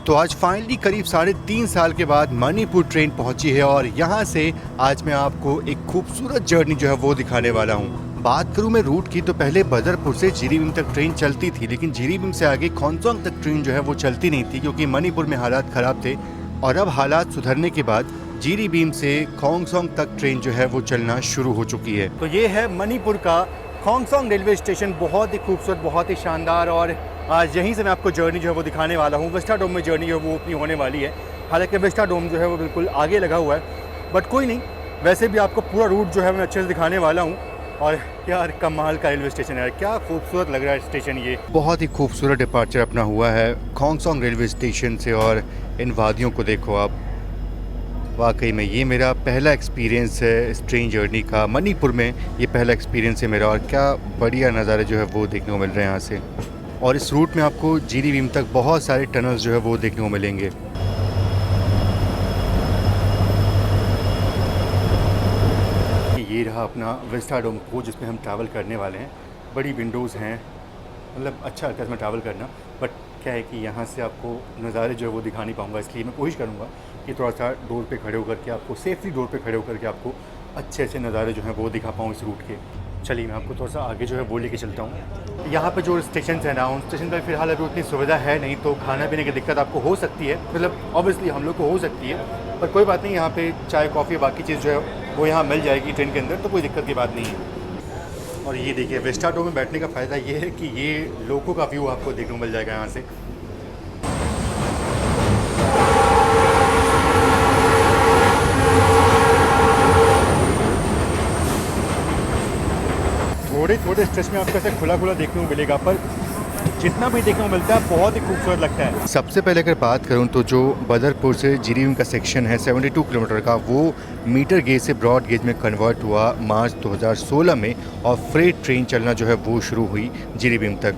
तो आज फाइनली करीब 3.5 साल के बाद मणिपुर ट्रेन पहुंची है और यहाँ से आज मैं आपको एक खूबसूरत जर्नी जो है वो दिखाने वाला हूँ। बात करूँ मैं रूट की तो पहले बदरपुर से जिरीबिम तक ट्रेन चलती थी, लेकिन जिरीबिम से आगे खोंसोंग तक ट्रेन जो है वो चलती नहीं थी क्योंकि मणिपुर में हालात ख़राब थे। और अब हालात सुधरने के बाद जिरीबिम से खोंसोंग तक ट्रेन जो है वो चलना शुरू हो चुकी है। तो ये है मणिपुर का खोंसोंग रेलवे स्टेशन, बहुत ही खूबसूरत, बहुत ही शानदार। और आज यहीं से मैं आपको जर्नी जो है वो दिखाने वाला हूँ। विस्टाडोम में जर्नी जो है वो ओपनिंग होने वाली है। हालांकि विस्टाडोम जो है वो बिल्कुल आगे लगा हुआ है, बट कोई नहीं, वैसे भी आपको पूरा रूट जो है मैं अच्छे से दिखाने वाला हूँ। और यार कमाल का रेलवे स्टेशन है, क्या खूबसूरत लग रहा है स्टेशन। ये बहुत ही खूबसूरत डिपार्चर अपना हुआ है खोंसोंग रेलवे स्टेशन से। और इन वादियों को देखो आप, वाकई में ये मेरा पहला एक्सपीरियंस है इस ट्रेन जर्नी का। मणिपुर में ये पहला एक्सपीरियंस है मेरा और क्या बढ़िया नज़ारे जो है वो देखने को मिल रहे हैं यहाँ से। और इस रूट में आपको जिरीबिम तक बहुत सारे टनल्स जो है वो देखने को मिलेंगे। ये रहा अपना विस्टाडोम कोच जिसमें हम ट्रैवल करने वाले हैं। बड़ी विंडोज़ हैं, मतलब अच्छा लगता है इसमें ट्रैवल करना। बट क्या है कि यहाँ से आपको नज़ारे जो है वो दिखा नहीं पाऊँगा, इसलिए मैं कोशिश करूँगा कि थोड़ा सा डोर पे खड़े होकर के आपको सेफली डोर पे खड़े होकर के आपको अच्छे अच्छे नज़ारे जो हैं वो दिखा पाऊँ इस रूट के। चलिए मैं आपको थोड़ा सा आगे जो है वो लेके चलता हूँ। यहाँ पे जो स्टेशन है ना, उन स्टेशन पर फ़िलहाल अभी उतनी सुविधा है नहीं, तो खाना पीने की दिक्कत आपको हो सकती है, मतलब ऑब्वियसली हम लोग को हो सकती है, पर कोई बात नहीं। यहाँ पे चाय कॉफ़ी बाकी चीज़ जो है वो यहाँ मिल जाएगी ट्रेन के अंदर, तो कोई दिक्कत की बात नहीं है। और ये देखिए विस्टाडोम में बैठने का फ़ायदा ये है कि ये लोगों का व्यू आपको देखने को मिल जाएगा यहाँ से। थोड़े थोड़े स्ट्रेच में आपको ऐसे खुला खुला देखने को मिलेगा, पर जितना भी देखने को मिलता है बहुत ही खूबसूरत लगता है। सबसे पहले अगर बात करूं तो जो बदरपुर से जिरीबिम का सेक्शन है 72 किलोमीटर का, वो मीटर गेज से ब्रॉड गेज में कन्वर्ट हुआ मार्च 2016 में और फ्रेट ट्रेन चलना जो है वो शुरू हुई जिरीबिम तक।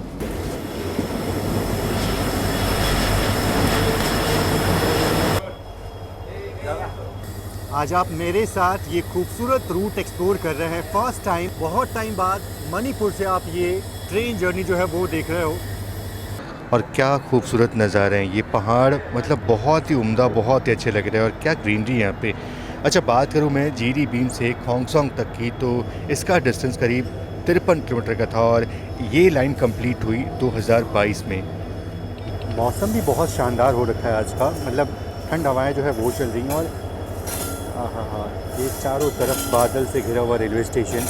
आज आप मेरे साथ ये खूबसूरत रूट एक्सप्लोर कर रहे हैं। फर्स्ट टाइम, बहुत टाइम बाद मणिपुर से आप ये ट्रेन जर्नी जो है वो देख रहे हो। और क्या खूबसूरत नज़ारे हैं, ये पहाड़ मतलब बहुत ही उम्दा, बहुत ही अच्छे लग रहे हैं। और क्या ग्रीनरी है यहाँ पे। अच्छा, बात करूँ मैं जिरीबिम से खोंसोंग तक की, तो इसका डिस्टेंस करीब 53 किलोमीटर का था और ये लाइन कंप्लीट हुई 2022 में। मौसम भी बहुत शानदार हो रखा है आज का, मतलब ठंड हवाएं जो है वो चल रही हैं। और हाँ, ये चारों तरफ बादल से घिरा हुआ रेलवे स्टेशन।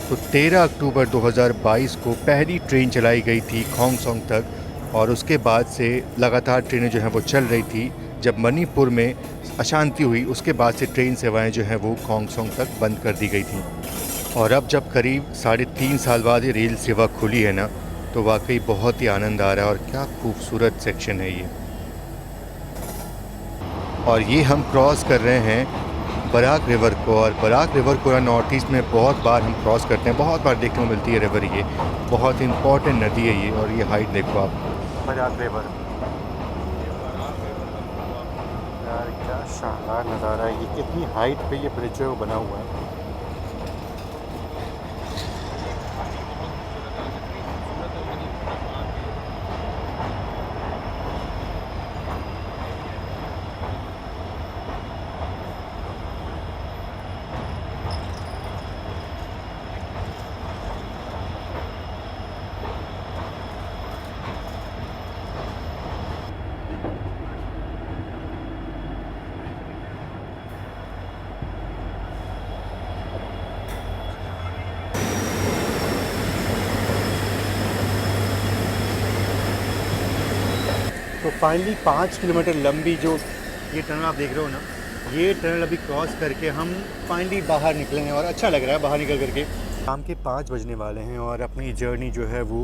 तो 13 अक्टूबर 2022 को पहली ट्रेन चलाई गई थी खोंसोंग तक और उसके बाद से लगातार ट्रेनें जो हैं वो चल रही थी। जब मणिपुर में अशांति हुई उसके बाद से ट्रेन सेवाएं जो हैं वो खोंसोंग तक बंद कर दी गई थी। और अब जब करीब 3.5 साल बाद ये रेल सेवा खुली है ना, तो वाकई बहुत ही आनंद आ रहा है। और क्या खूबसूरत सेक्शन है ये। और ये हम क्रॉस कर रहे हैं बराक रिवर को, और बराक रिवर को नॉर्थ ईस्ट में बहुत बार हम क्रॉस करते हैं, बहुत बार देखने को मिलती है रिवर। ये बहुत इंपॉर्टेंट नदी है ये। और ये हाइट देखो आप, बराक रिवर। यार क्या शानदार नज़ारा है, ये कितनी हाइट पे ये ब्रिज जो बना हुआ है। तो फाइनली 5 किलोमीटर लंबी जो ये टनल आप देख रहे हो ना, ये टनल अभी क्रॉस करके हम फाइनली बाहर निकले हैं और अच्छा लग रहा है बाहर निकल करके। शाम के 5 बजने वाले हैं और अपनी जर्नी जो है वो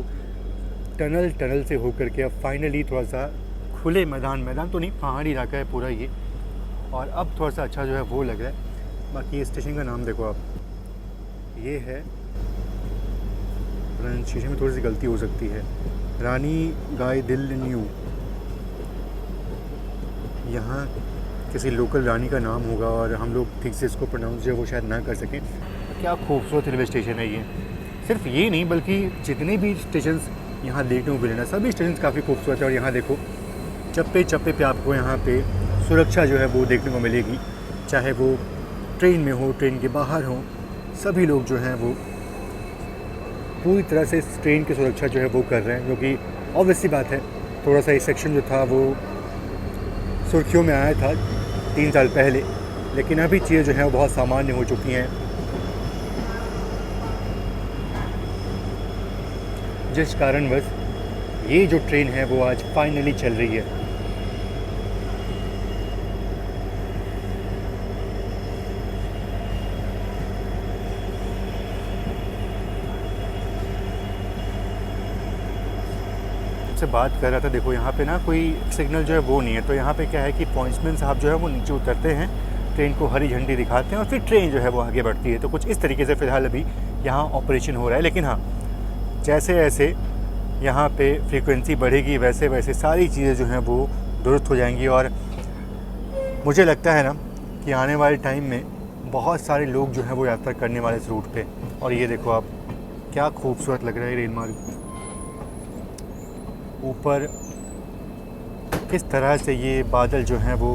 टनल से होकर के अब फाइनली थोड़ा सा खुले मैदान तो नहीं, पहाड़ी इलाका है पूरा ये। और अब थोड़ा सा अच्छा जो है वो लग रहा है। बाकी ये स्टेशन का नाम देखो आप, ये है, प्रोनाउंसिएशन में थोड़ी सी गलती हो सकती है, रानी गाइदिन्ल्यू न्यू। यहाँ किसी लोकल रानी का नाम होगा और हम लोग ठीक से इसको प्रोनाउंस जो है वो शायद ना कर सकें। क्या खूबसूरत रेलवे स्टेशन है ये। सिर्फ ये नहीं बल्कि जितने भी स्टेशन यहाँ देखने को मिले ना, सभी स्टेशन काफ़ी खूबसूरत है। और यहाँ देखो चप्पे चप्पे पे आपको यहाँ पे सुरक्षा जो है वो देखने को मिलेगी, चाहे वो ट्रेन में हो, ट्रेन के बाहर हो, सभी लोग जो हैं वो पूरी तरह से इस ट्रेन की सुरक्षा जो है वो कर रहे हैं। क्योंकि ऑब्वियसली बात है, थोड़ा सा ये सेक्शन जो था वो सुर्खियों में आया था 3 साल पहले, लेकिन अभी चीज़ें जो हैं वो बहुत सामान्य हो चुकी हैं, जिस कारणवश ये जो ट्रेन है वो आज फाइनली चल रही है। से बात कर रहा था, देखो यहाँ पे ना कोई सिग्नल जो है वो नहीं है, तो यहाँ पे क्या है कि पॉइंट्समैन साहब जो है वो नीचे उतरते हैं, ट्रेन को हरी झंडी दिखाते हैं और फिर ट्रेन जो है वो आगे बढ़ती है। तो कुछ इस तरीके से फ़िलहाल अभी यहाँ ऑपरेशन हो रहा है। लेकिन हाँ, जैसे जैसे यहाँ पे फ्रीक्वेंसी बढ़ेगी वैसे वैसे सारी चीज़ें जो हैं वो दुरुस्त हो जाएंगी। और मुझे लगता है ना कि आने वाले टाइम में बहुत सारे लोग जो हैं वो यात्रा करने वाले इस रूट पे। और ये देखो आप, क्या खूबसूरत लग रहा है रेल मार्ग। ऊपर किस तरह से ये बादल जो हैं वो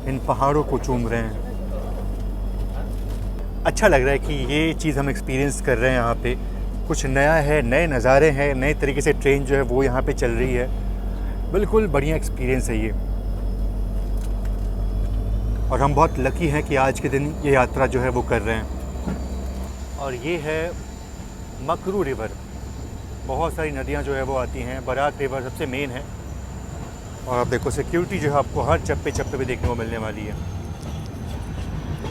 इन पहाड़ों को चूम रहे हैं। अच्छा लग रहा है कि ये चीज़ हम एक्सपीरियंस कर रहे हैं यहाँ पे। कुछ नया है, नए नज़ारे हैं, नए तरीके से ट्रेन जो है वो यहाँ पे चल रही है। बिल्कुल बढ़िया एक्सपीरियंस है ये। और हम बहुत लकी हैं कि आज के दिन ये यात्रा जो है वो कर रहे हैं। और ये है मकरू रिवर। बहुत सारी नदियाँ जो है वो आती हैं, बराक रिवर सबसे मेन है। और आप देखो सिक्योरिटी जो है आपको हर चप्पे चप्पे पे देखने को मिलने वाली है।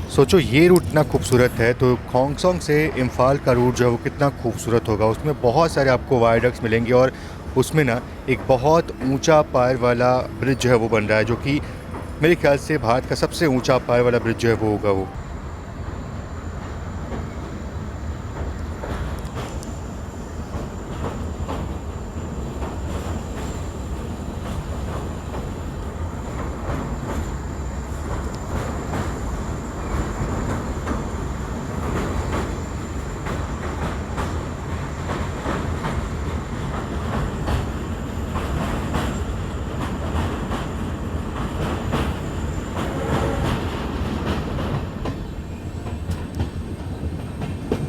सोचो ये रूट इतना खूबसूरत है, तो खोंगसोंग से इम्फाल का रूट जो है वो कितना खूबसूरत होगा। उसमें बहुत सारे आपको वायडक्ट्स मिलेंगे और उसमें ना एक बहुत ऊंचा पार वाला ब्रिज जो है वो बन रहा है, जो कि मेरे ख्याल से भारत का सबसे ऊंचा पार वाला ब्रिज जो है वो होगा वो।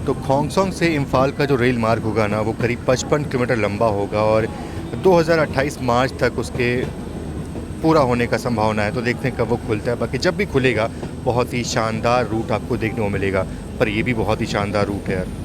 तो खोंगसोंग से इम्फाल का जो रेल मार्ग होगा ना वो करीब 55 किलोमीटर लंबा होगा और 2028 मार्च तक उसके पूरा होने का संभावना है। तो देखते हैं कब वो खुलता है। बाकी जब भी खुलेगा बहुत ही शानदार रूट आपको देखने को मिलेगा। पर ये भी बहुत ही शानदार रूट है यार।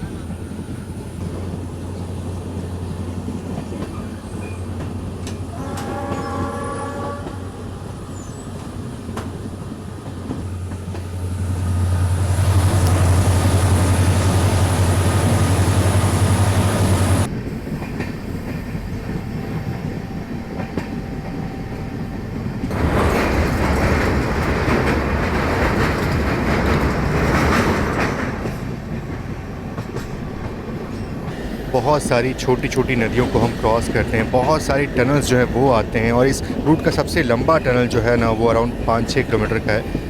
बहुत सारी छोटी छोटी नदियों को हम क्रॉस करते हैं, बहुत सारी टनल्स जो है वो आते हैं और इस रूट का सबसे लंबा टनल जो है ना वो अराउंड 5-6 किलोमीटर का है।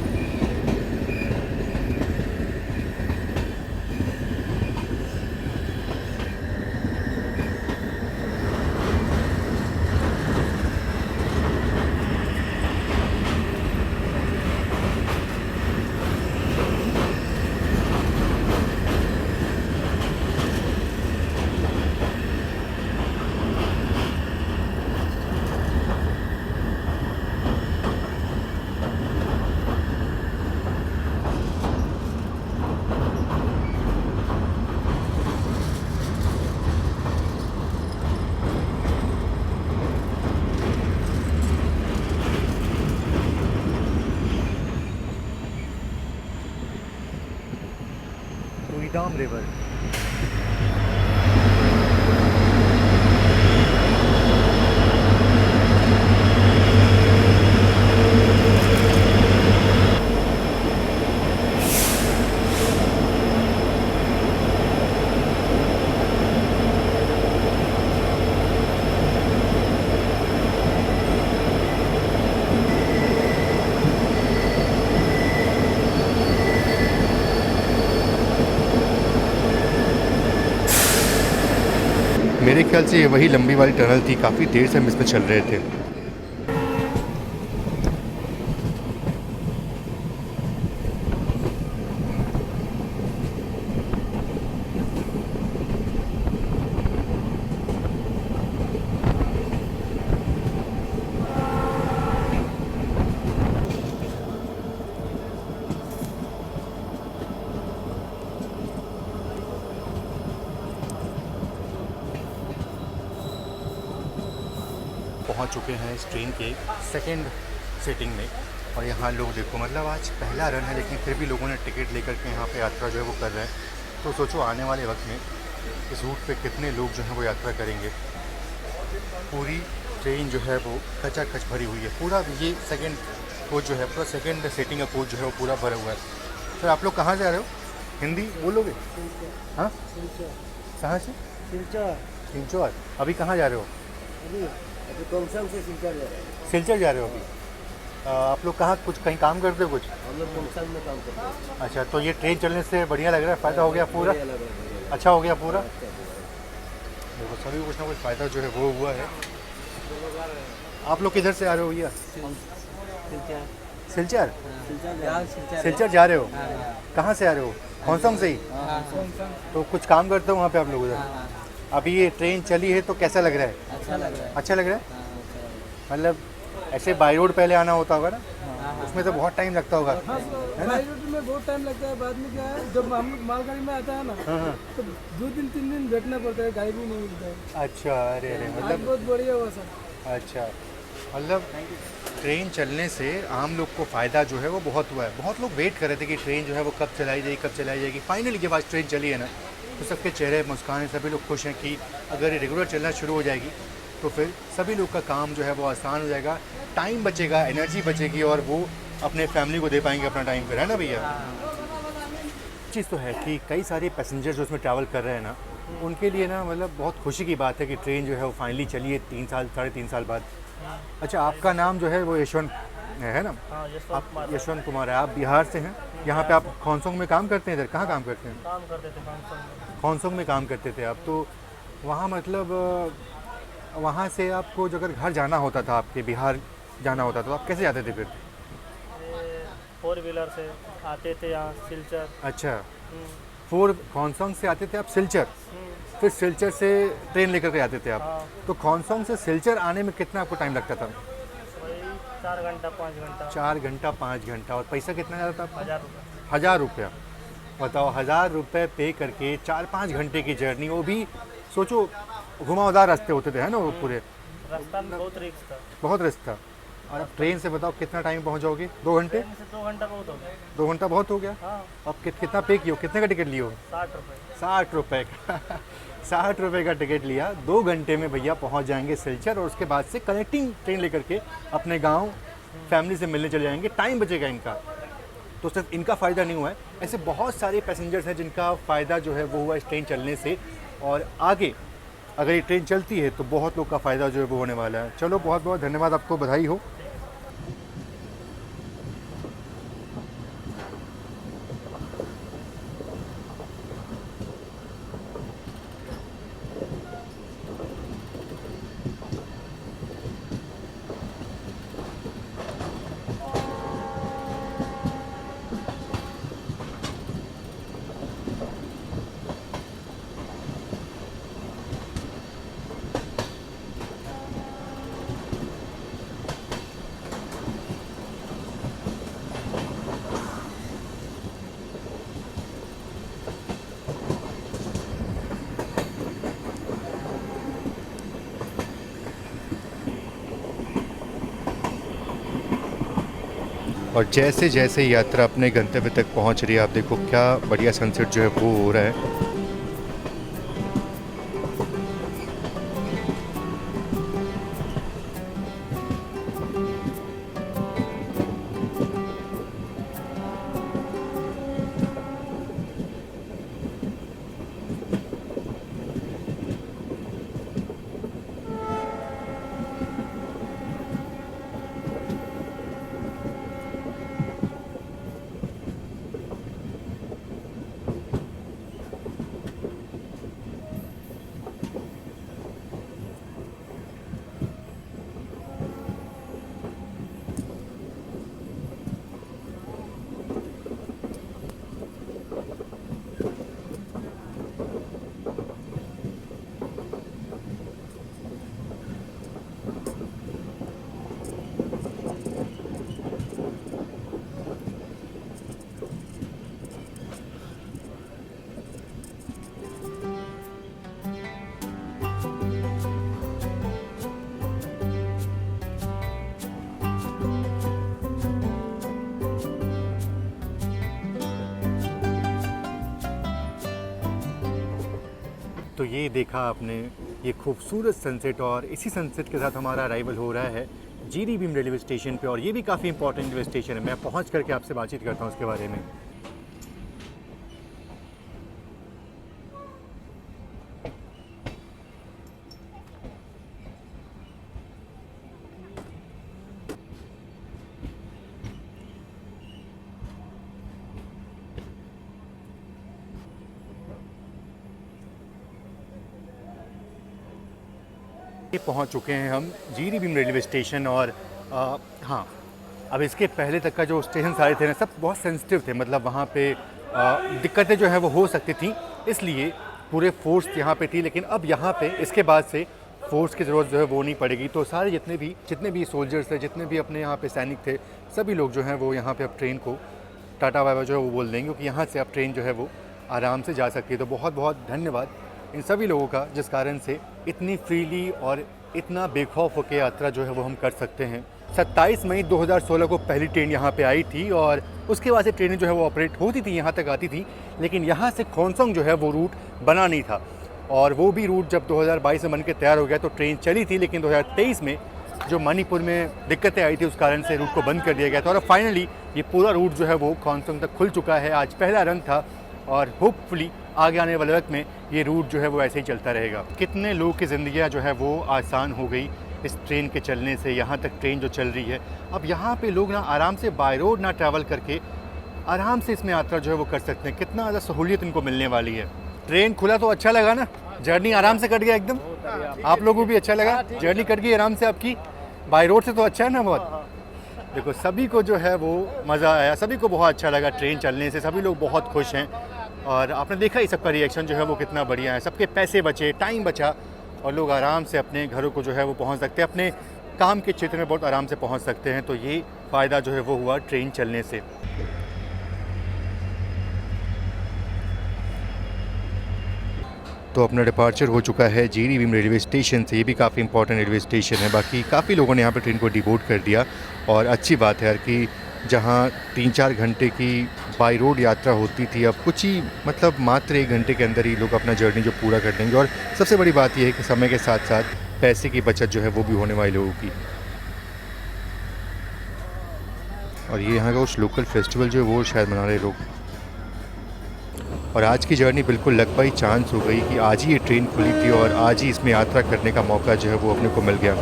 Suidam River. मेरे ख्याल से ये वही लंबी वाली टनल थी, काफ़ी देर से हम इसमें चल रहे थे। पहुंच चुके हैं इस ट्रेन के सेकंड सीटिंग में और यहाँ लोग देखो, मतलब आज पहला रन है लेकिन फिर भी लोगों ने टिकट लेकर के यहाँ पे यात्रा जो है वो कर रहे हैं। तो सोचो आने वाले वक्त में इस रूट पे कितने लोग जो हैं वो यात्रा करेंगे। पूरी ट्रेन जो है वो खचाखच भरी हुई है। पूरा ये सेकंड कोच जो है, पूरा सेकंड सीटिंग का कोच जो है वो पूरा भरा हुआ है। सर आप लोग कहाँ जा रहे हो? हिंदी बोलोगे? हाँ, कहाँ से? सिलचर। अभी कहाँ जा रहे हो? अभी कोमसंग से सिलचर जा रहे हैं। सिलचर जा रहे हो अभी? आप लोग कहाँ कुछ कहीं काम करते हो कुछ? हम लोग कोमसंग में काम करते हैं। अच्छा, तो ये ट्रेन चलने से बढ़िया लग रहा है, फ़ायदा हो गया पूरा? बढ़िया लग रहा है। अच्छा हो गया पूरा? देखो सभी को कुछ ना कुछ फ़ायदा जो है वो हुआ है। आप लोग किधर से आ रहे हो भैया? सिलचर। सिलचर जा रहे हो? कहाँ से आ रहे हो? खोंसंग से ही? तो कुछ काम करते हो वहाँ पे आप लोग उधर? अभी ये ट्रेन चली है तो कैसा लग रहा है? अच्छा लग रहा है। अच्छा लग रहा है? मतलब ऐसे बाई रोड पहले आना होता होगा ना, उसमें तो बहुत टाइम लगता होगा, है ना? बाई रोड में बहुत टाइम लगता है। बाद में क्या है, जब हम लोग मालगाड़ी में आता है ना, हाँ। तो 2 दिन 3 दिन बैठना पड़ता है, गाड़ी भी नहीं मिलता है। अच्छा, अरे आज मतलब बहुत बढ़िया हुआ सर। अच्छा, मतलब ट्रेन चलने से आम लोग को फ़ायदा जो है वो बहुत हुआ है। बहुत लोग वेट कर रहे थे कि ट्रेन जो है वो कब चलाई जाएगी, कब चलाई जाएगी। फाइनली के बाद ट्रेन चली है ना, तो सबके चेहरे मुस्कान है, सभी लोग खुश हैं कि अगर ये रेगुलर चलना शुरू हो जाएगी तो फिर सभी लोग का काम जो है वो आसान हो जाएगा, टाइम बचेगा, एनर्जी बचेगी और वो अपने फैमिली को दे पाएंगे अपना टाइम फिर, है ना भैया? चीज़ तो है कि कई सारे पैसेंजर जो उसमें ट्रैवल कर रहे हैं ना, उनके लिए ना मतलब बहुत खुशी की बात है कि ट्रेन जो है वो फाइनली चली है 3 साल 3.5 साल बाद। अच्छा, आपका नाम जो है वो यशवंत है ना? आप यशवंत कुमार है, आप बिहार से हैं। यहाँ पे आप खोंसोंग में काम करते हैं? इधर कहाँ काम करते हैं? काम करते थे खोंसोंग में काम करते थे आप। तो वहाँ मतलब वहाँ से आपको जो अगर घर जाना होता था, आपके बिहार जाना होता तो आप कैसे जाते थे फिर? 4 व्हीलर से आते थे यहाँ सिलचर। अच्छा, खोंसोंग से आते थे आप सिलचर, फिर सिलचर से ट्रेन लेकर के आते थे आप। तो खोंसोंग से सिलचर आने में कितना आपको टाइम लगता था? वही 4 घंटा 5 घंटा। 4 घंटा 5 घंटा। और पैसा कितना जाता था आपका? 1000 रुपये। 1000 रुपया। बताओ, 1000 रुपये पे करके 4-5 घंटे की जर्नी, वो भी सोचो घुमावदार रास्ते होते थे, है ना वो पूरे? रास्ता में बहुत रिस्क था। बहुत रिस्क था। और अब ट्रेन से बताओ कितना टाइम पहुंच जाओगे? 2 घंटे? ट्रेन से 2 घंटा बहुत हो गया। 2 घंटा बहुत हो गया। हाँ, अब कितना पे किए हो? कितने का टिकट लिए हो? 60 रुपये। 60 रुपये का 60 रुपये का टिकट लिया। 2 घंटे में भैया पहुंच जाएंगे सिलचर और उसके बाद से कनेक्टिंग ट्रेन लेकर के अपने गांव फैमिली से मिलने चले जाएंगे। टाइम बचेगा इनका। तो सिर्फ इनका फ़ायदा नहीं हुआ है, ऐसे बहुत सारे पैसेंजर्स हैं जिनका फ़ायदा जो है वो हुआ इस ट्रेन चलने से। और आगे अगर ये ट्रेन चलती है तो बहुत लोग का फ़ायदा जो है वो होने वाला है। चलो, बहुत बहुत धन्यवाद, आपको बधाई हो। और जैसे जैसे यात्रा अपने गंतव्य तक पहुंच रही है, आप देखो क्या बढ़िया सनसेट जो है वो हो रहा है। ये देखा आपने, ये खूबसूरत सनसेट, और इसी सनसेट के साथ हमारा अराइवल हो रहा है जीरी बीम रेलवे स्टेशन पे। और ये भी काफ़ी इंपॉर्टेंट रेलवे स्टेशन है। मैं पहुंच करके आपसे बातचीत करता हूँ उसके बारे में। पहुंच चुके हैं हम जीरी बीम रेलवे स्टेशन। और हाँ, अब इसके पहले तक का जो स्टेशन सारे थे ना, सब बहुत सेंसिटिव थे। मतलब वहाँ पे दिक्कतें जो है वो हो सकती थी, इसलिए पूरे फोर्स यहाँ पे थी। लेकिन अब यहाँ पे इसके बाद से फोर्स की ज़रूरत जो है वो नहीं पड़ेगी। तो सारे जितने भी सोल्जर्स थे, जितने भी अपने यहाँ पे सैनिक थे, सभी लोग जो हैं वो यहाँ पे अब ट्रेन को टाटा बाय बाय जो है वो बोल देंगे, क्योंकि यहाँ से अब ट्रेन जो है वो आराम से जा सकती है। तो बहुत बहुत धन्यवाद इन सभी लोगों का, जिस कारण से इतनी फ्रीली और इतना बेखौफ होकर यात्रा जो है वो हम कर सकते हैं। 27 मई 2016 को पहली ट्रेन यहाँ पे आई थी, और उसके बाद से ट्रेनें जो है वो ऑपरेट होती थी, यहाँ तक आती थी। लेकिन यहाँ से खोनसोंग जो है वो रूट बना नहीं था, और वो भी रूट जब 2022 में बन के तैयार हो गया तो ट्रेन चली थी। लेकिन 2023 में जो मणिपुर में दिक्कतें आई थी, उस कारण से रूट को बंद कर दिया गया था। और फाइनली ये पूरा रूट जो है वो खोनसोंग तक खुल चुका है। आज पहला रन था, और होपफुली आगे आने वाले वक्त में ये रूट जो है वो ऐसे ही चलता रहेगा। कितने लोगों की ज़िंदगियाँ जो है वो आसान हो गई इस ट्रेन के चलने से। यहाँ तक ट्रेन जो चल रही है, अब यहाँ पे लोग ना आराम से बाय रोड ना ट्रैवल करके आराम से इसमें यात्रा जो है वो कर सकते हैं। कितना ज़्यादा सहूलियत इनको मिलने वाली है। ट्रेन खुला तो अच्छा लगा ना, जर्नी आराम से कट गया एकदम। आप लोगों को भी अच्छा लगा, जर्नी कट गई आराम से आपकी। बाय रोड से तो अच्छा है ना बहुत। देखो, सभी को जो है वो मज़ा आया, सभी को बहुत अच्छा लगा ट्रेन चलने से। सभी लोग बहुत खुश हैं, और आपने देखा ही सबका रिएक्शन जो है वो कितना बढ़िया है। सबके पैसे बचे, टाइम बचा, और लोग आराम से अपने घरों को जो है वो पहुंच सकते हैं, अपने काम के क्षेत्र में बहुत आराम से पहुंच सकते हैं। तो ये फ़ायदा जो है वो हुआ ट्रेन चलने से। तो अपना डिपार्चर हो चुका है जीरी बीम रेलवे स्टेशन से। ये भी काफ़ी इंपॉर्टेंट रेलवे स्टेशन है। बाकी काफ़ी लोगों ने यहाँ पे ट्रेन को डिबोर्ड कर दिया, और अच्छी बात है यार कि जहाँ 3-4 घंटे की बाई रोड यात्रा होती थी, अब कुछ ही मतलब मात्र 1 घंटे के अंदर ही लोग अपना जर्नी जो पूरा कर देंगे। और सबसे बड़ी बात यह है कि समय के साथ साथ पैसे की बचत जो है वो भी होने वाली लोगों की। और ये यहाँ का कुछ लोकल फेस्टिवल जो है वो शायद मना रहे लोग। और आज की जर्नी बिल्कुल लग पाई चांस हो गई कि आज ही ये ट्रेन खुली थी, और आज ही इसमें यात्रा करने का मौका जो है वो अपने को मिल गया।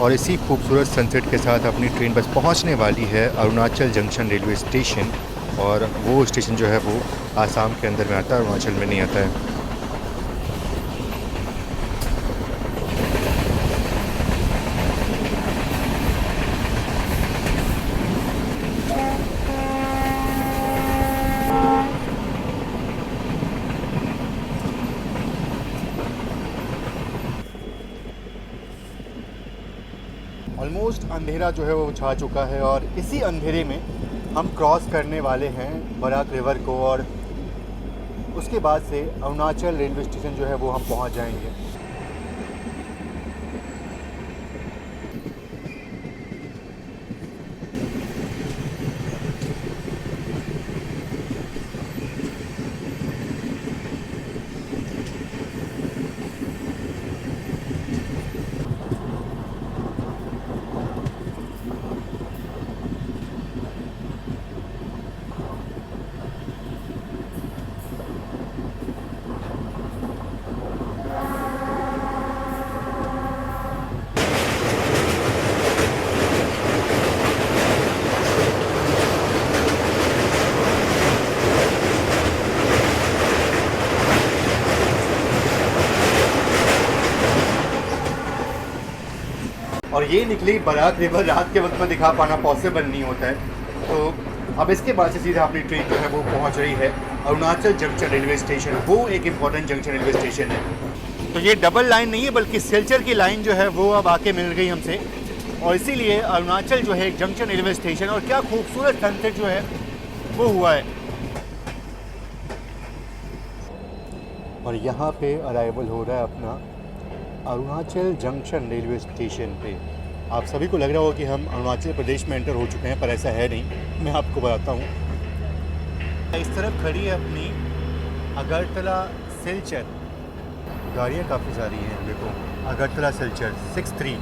और इसी खूबसूरत सनसेट के साथ अपनी ट्रेन बस पहुंचने वाली है अरुणाचल जंक्शन रेलवे स्टेशन। और वो स्टेशन जो है वो आसाम के अंदर में आता है, अरुणाचल में नहीं आता है। ऑलमोस्ट अंधेरा जो है वो छा चुका है, और इसी अंधेरे में हम क्रॉस करने वाले हैं बराक रिवर को, और उसके बाद से अरुणाचल रेलवे स्टेशन जो है वो हम पहुंच जाएंगे। और ये निकली बराक रिवर। रात के वक्त में दिखा पाना पॉसिबल नहीं होता है। तो अब इसके बाद से सीधा अपनी ट्रेन जो है वो पहुंच रही है अरुणाचल जंक्शन रेलवे स्टेशन। वो एक इम्पॉर्टेंट जंक्शन रेलवे स्टेशन है। तो ये डबल लाइन नहीं है, बल्कि सिलचर की लाइन जो है वो अब आके मिल गई हमसे, और इसीलिए अरुणाचल जो है एक जंक्शन रेलवे स्टेशन। और क्या खूबसूरत सनसेट जो है वो हुआ है। और यहाँ पे अराइवल हो रहा है अपना अरुणाचल जंक्शन रेलवे स्टेशन पे। आप सभी को लग रहा होगा कि हम अरुणाचल प्रदेश में एंटर हो चुके हैं, पर ऐसा है नहीं। मैं आपको बताता हूँ। इस तरफ खड़ी है अपनी अगरतला सिलचर। गाड़ियाँ काफ़ी सारी हैं, देखो अगरतला सिलचर 63।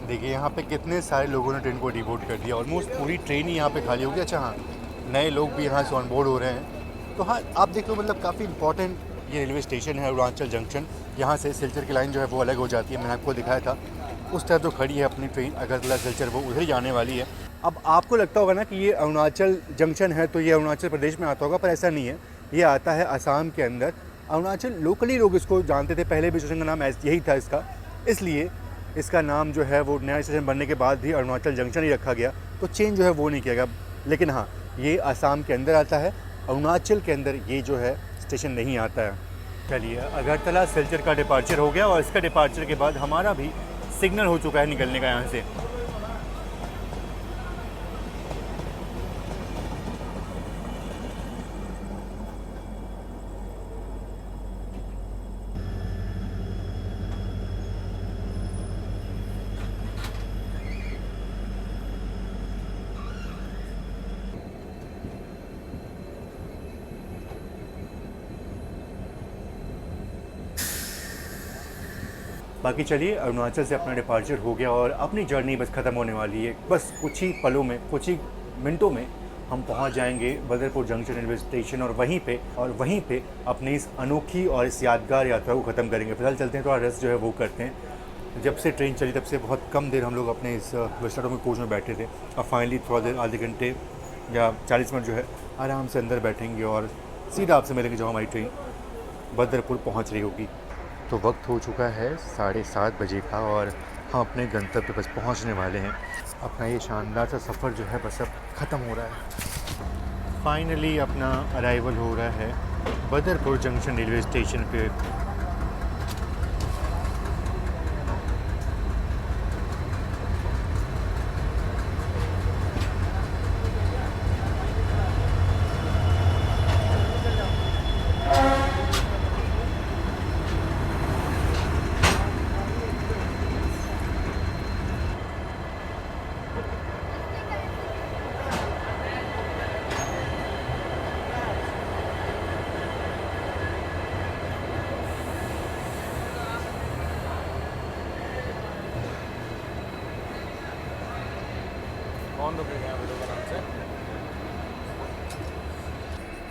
देखिए यहाँ पे कितने सारे लोगों ने ट्रेन को डिबोर्ड कर दिया। ऑलमोस्ट पूरी ट्रेन ही यहाँ पे खाली हो गई। अच्छा हाँ, नए लोग भी यहाँ से ऑन बोर्ड हो रहे हैं। तो हाँ, आप देख लो, मतलब काफ़ी इंपॉर्टेंट ये रेलवे स्टेशन है अरुणाचल जंक्शन। यहाँ से सिलचर की लाइन जो है वो अलग हो जाती है। मैंने आपको दिखाया था उस तरह तो खड़ी है अपनी ट्रेन अगरतला सिलचर, वो उधर ही जाने वाली है। अब आपको लगता होगा ना कि ये अरुणाचल जंक्शन है तो ये अरुणाचल प्रदेश में आता होगा, पर ऐसा नहीं है। ये आता है असम के अंदर। अरुणाचल लोकली लोग इसको जानते थे, पहले भी स्टेशन का नाम यही था इसका, इसलिए इसका नाम जो है वो नया स्टेशन बनने के बाद भी अरुणाचल जंक्शन ही रखा गया, तो चेंज जो है वो नहीं किया गया। लेकिन हाँ, ये असम के अंदर आता है, अरुणाचल के अंदर ये जो है स्टेशन नहीं आता है। चलिए, अगरतला सिलचर का डिपार्चर हो गया और इसका डिपार्चर के बाद हमारा भी सिग्नल हो चुका है निकलने का यहाँ से। बाकी चलिए, अरुणाचल से अपना डिपार्चर हो गया और अपनी जर्नी बस ख़त्म होने वाली है। बस कुछ ही पलों में, कुछ ही मिनटों में हम पहुंच जाएंगे बदरपुर जंक्शन रेलवे स्टेशन और वहीं पे अपनी इस अनोखी और इस यादगार यात्रा को ख़त्म करेंगे। फिलहाल चलते हैं, थोड़ा रेस्ट जो है वो करते हैं। जब से ट्रेन चली तब से बहुत कम देर हम लोग अपने इस विस्टाडोम में कोच में बैठे थे। अब फाइनली थोड़ा देर, आधे घंटे या 40 मिनट जो है आराम से अंदर बैठेंगे और सीधा आपसे मिलेंगे जब हमारी ट्रेन बदरपुर पहुँच रही होगी। तो वक्त हो चुका है 7:30 बजे का और हम अपने गंतव्य पे बस पहुंचने वाले हैं। अपना ये शानदार सा सफ़र जो है बस अब ख़त्म हो रहा है। फाइनली अपना अराइवल हो रहा है बदरपुर जंक्शन रेलवे स्टेशन पे।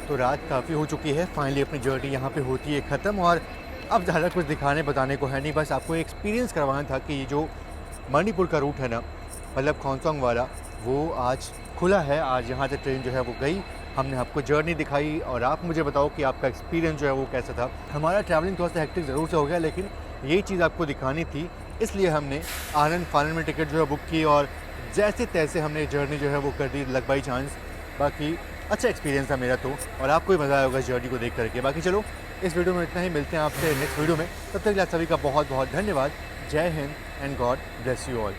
तो रात काफ़ी हो चुकी है। फाइनली अपनी जर्नी यहाँ पे होती है ख़त्म और अब ज़्यादा कुछ दिखाने बताने को है नहीं। बस आपको एक्सपीरियंस करवाना था कि ये जो मणिपुर का रूट है ना, मतलब खोंसोंग वाला, वो आज खुला है। आज यहाँ से ट्रेन जो है वो गई। हमने आपको जर्नी दिखाई और आप मुझे बताओ कि आपका एक्सपीरियंस जो है वो कैसा था। हमारा ट्रैवलिंग थोड़ा सा हेक्टिक ज़रूर से हो गया, लेकिन यही चीज़ आपको दिखानी थी, इसलिए हमने आनंद फानंद में टिकट जो है बुक की और जैसे तैसे हमने जर्नी जो है वो कर दी लक बाई चांस। बाकी अच्छा एक्सपीरियंस था मेरा तो, और आपको भी मज़ा आया होगा इस जर्नी को देख करके। बाकी चलो, इस वीडियो में इतना ही। मिलते हैं आपसे नेक्स्ट वीडियो में। तब तक के लिए आप सभी का बहुत बहुत धन्यवाद। जय Hind and God bless you all.